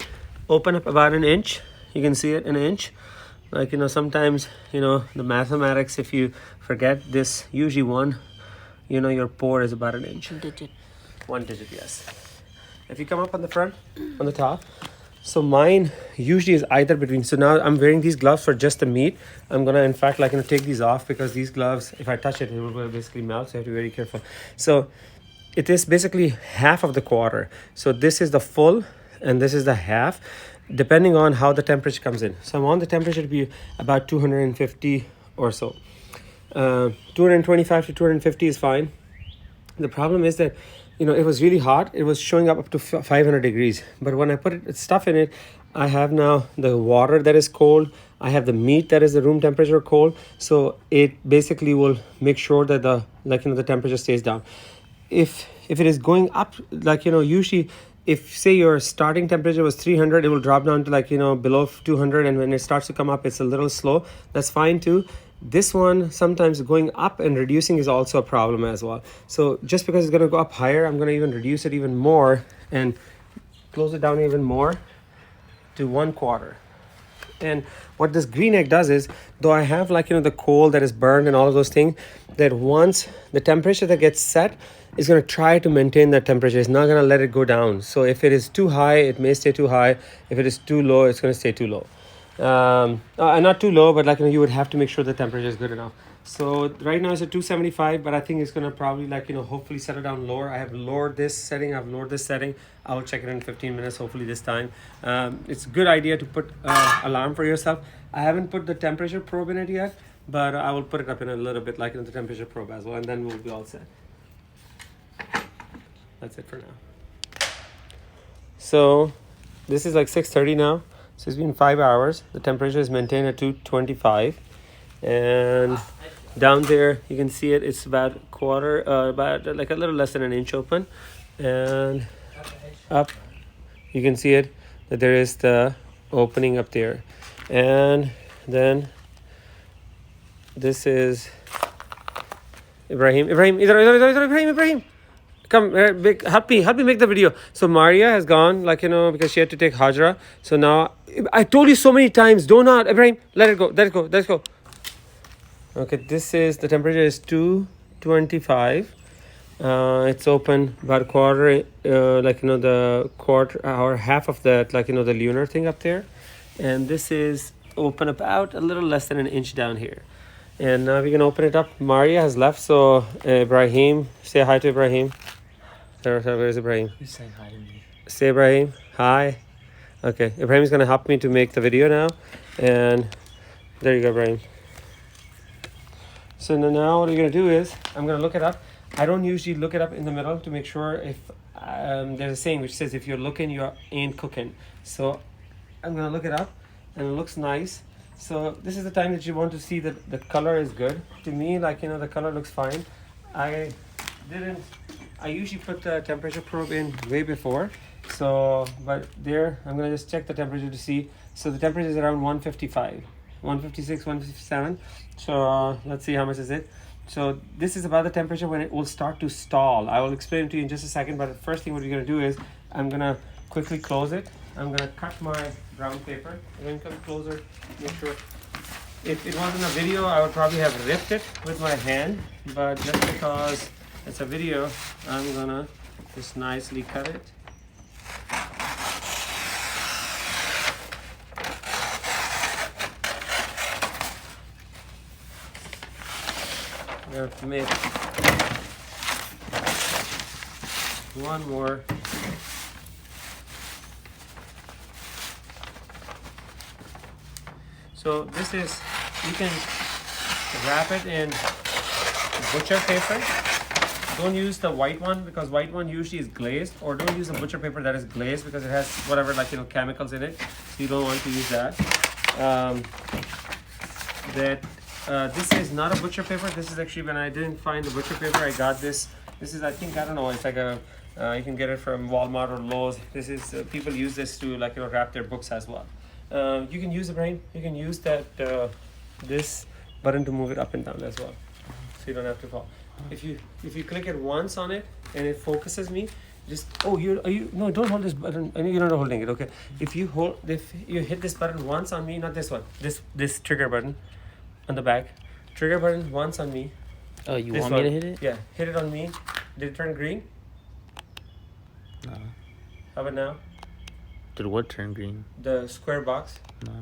[SPEAKER 1] open up about 1 inch. You can see it, 1 inch. Like, you know, sometimes, you know, the mathematics, if you forget this, usually one, you know, your pour is about 1 inch.
[SPEAKER 2] Digit.
[SPEAKER 1] 1 digit, yes. If you come up on the front, on the top, so mine usually is either between, so now I'm wearing these gloves for just the meat. I'm gonna, in fact, like, you know, take these off because these gloves, if I touch it, it will basically melt, so you have to be very careful. So it is basically half of the quarter. So this is the full and this is the half, depending on how the temperature comes in. So I want the temperature to be about 250 or so. 225 to 250 is fine. The problem is that, you know, it was really hot. It was showing up to 500 degrees. But when I put stuff in it, I have now the water that is cold. I have the meat that is the room temperature cold. So it basically will make sure that the, like, you know, the temperature stays down. If it is going up, like, you know, usually if say your starting temperature was 300, it will drop down to, like, you know, below 200. And when it starts to come up, it's a little slow. That's fine too. This one, sometimes going up and reducing is also a problem as well. So just because it's going to go up higher, I'm going to even reduce it even more and close it down even more to 1/4. And what this green egg does is, though I have, like, you know, the coal that is burned and all of those things, that once the temperature that gets set is going to try to maintain that temperature. It's not going to let it go down. So if it is too high, it may stay too high. If it is too low, it's going to stay too low. Not too low, but, like, you know, you would have to make sure the temperature is good enough. So right now it's at 275, but I think it's going to probably, like, you know, hopefully settle down lower. I have lowered this setting. I've lowered this setting. I'll check it in 15 minutes, hopefully this time. It's a good idea to put alarm for yourself. I haven't put the temperature probe in it yet, but I will put it up in a little bit, like, in the temperature probe as well, and then we'll be all set. That's it for now. So this is like 6:30 now. So it's been 5 hours. The temperature is maintained at 225, and down there you can see it. It's about about like a little less than 1 inch open, and up you can see it that there is the opening up there, and then this is Ibrahim. Ibrahim. Come, help me make the video. So Maria has gone, like, you know, because she had to take Hajra. So now, I told you so many times, do not, Ibrahim, let it go. Okay, this is, the temperature is 225. It's open about a quarter, like, you know, the quarter or half of that, like, you know, the lunar thing up there. And this is open about a little less than 1 inch down here. And now we can open it up. Maria has left, so Ibrahim, say hi to Ibrahim. Where is Ibrahim?
[SPEAKER 3] You say hi to me.
[SPEAKER 1] Say Ibrahim, hi. Okay, Ibrahim is gonna help me to make the video now. And there you go, Ibrahim. So now what we're gonna do is, I'm gonna look it up. I don't usually look it up in the middle to make sure if, there's a saying which says if you're looking, you ain't cooking. So I'm gonna look it up, and it looks nice. So this is the time that you want to see that the color is good. To me, like, you know, the color looks fine. I usually put the temperature probe in way before. So, but there, I'm gonna just check the temperature to see. So the temperature is around 155, 156, 157. So let's see how much is it. So this is about the temperature when it will start to stall. I will explain it to you in just a second, but the first thing what we're gonna do is, I'm gonna quickly close it. I'm gonna cut my brown paper. I'm gonna come closer, make sure. If it wasn't a video, I would probably have ripped it with my hand, but just because it's a video, I'm gonna just nicely cut it. I have to make one more. So this is, you can wrap it in butcher paper. Don't use the white one because white one usually is glazed, or don't use the butcher paper that is glazed because it has whatever, like, you know, chemicals in it. So you don't want to use that. That This is not a butcher paper. This is actually when I didn't find the butcher paper, I got this. This is, I think, I don't know, it's like a, you can get it from Walmart or Lowe's. This is, people use this to, like, you know, wrap their books as well. You can use the brain, you can use that, this button to move it up and down as well. So you don't have to fall. If you click it once on it and it focuses me, just, oh, no, don't hold this button. I know you're not holding it, okay? If you hit this button once on me, not this one, this trigger button on the back, trigger button once on me.
[SPEAKER 3] Oh, you want me to hit it?
[SPEAKER 1] Yeah, hit it on me. Did it turn green?
[SPEAKER 3] No.
[SPEAKER 1] How about now?
[SPEAKER 3] Did what turn green?
[SPEAKER 1] The square box?
[SPEAKER 3] No.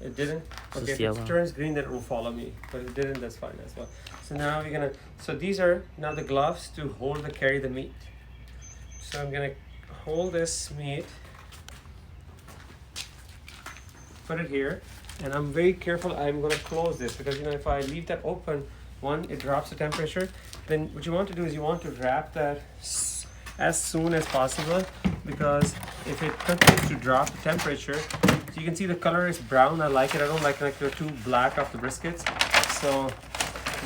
[SPEAKER 1] It didn't?
[SPEAKER 3] So
[SPEAKER 1] Okay, if
[SPEAKER 3] yellow.
[SPEAKER 1] it turns green, then it will follow me. But if it didn't, that's fine as well. So now we're gonna, so these are now the gloves to hold carry the meat. So I'm gonna hold this meat, put it here, and I'm very careful. I'm gonna close this because, you know, if I leave that open, one, it drops the temperature. Then what you want to do is you want to wrap that as soon as possible, because if it continues to drop the temperature, so you can see the color is brown. I like it. I don't like they're too black off the briskets. So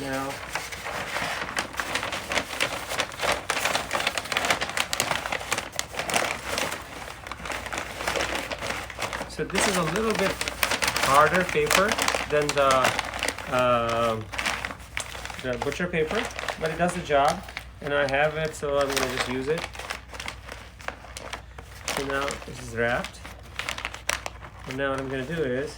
[SPEAKER 1] now so this is a little bit harder paper than the butcher paper, but it does the job, and I have it, so I'm gonna just use it. So now this is wrapped, and now what I'm gonna do is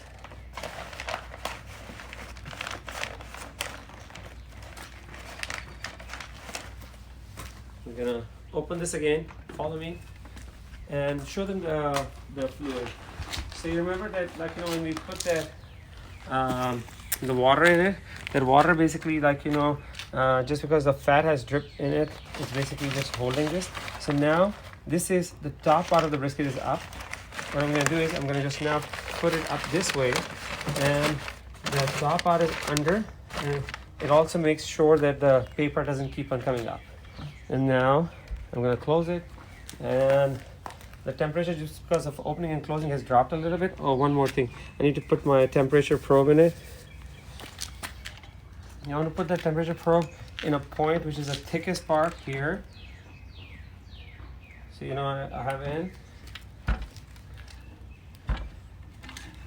[SPEAKER 1] I'm gonna open this again, follow me, and show them the fluid. So you remember that, like, you know, when we put that the water in it, that water basically, like, you know, just because the fat has dripped in it, it's basically just holding this. So now this is the top part of the brisket is up. What I'm gonna do is I'm gonna just now put it up this way, and the top part is under, and it also makes sure that the paper doesn't keep on coming up. And now I'm gonna close it, and the temperature, just because of opening and closing, has dropped a little bit. Oh, one more thing, I need to put my temperature probe in it. You want to put the temperature probe in a point which is the thickest part here. So, you know, I have in.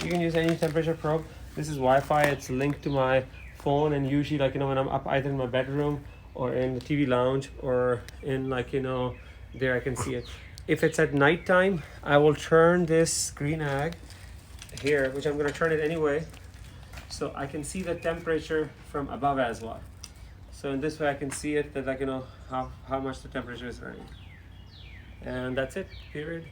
[SPEAKER 1] You can use any temperature probe. This is Wi-Fi. It's linked to my phone, and usually, like, you know, when I'm up either in my bedroom or in the TV lounge or in, like, you know, there I can see it. If it's at nighttime, I will turn this green egg here, which I'm going to turn it anyway, so I can see the temperature from above as well. So in this way I can see it, that, like, you know, how much the temperature is running. And that's it, period.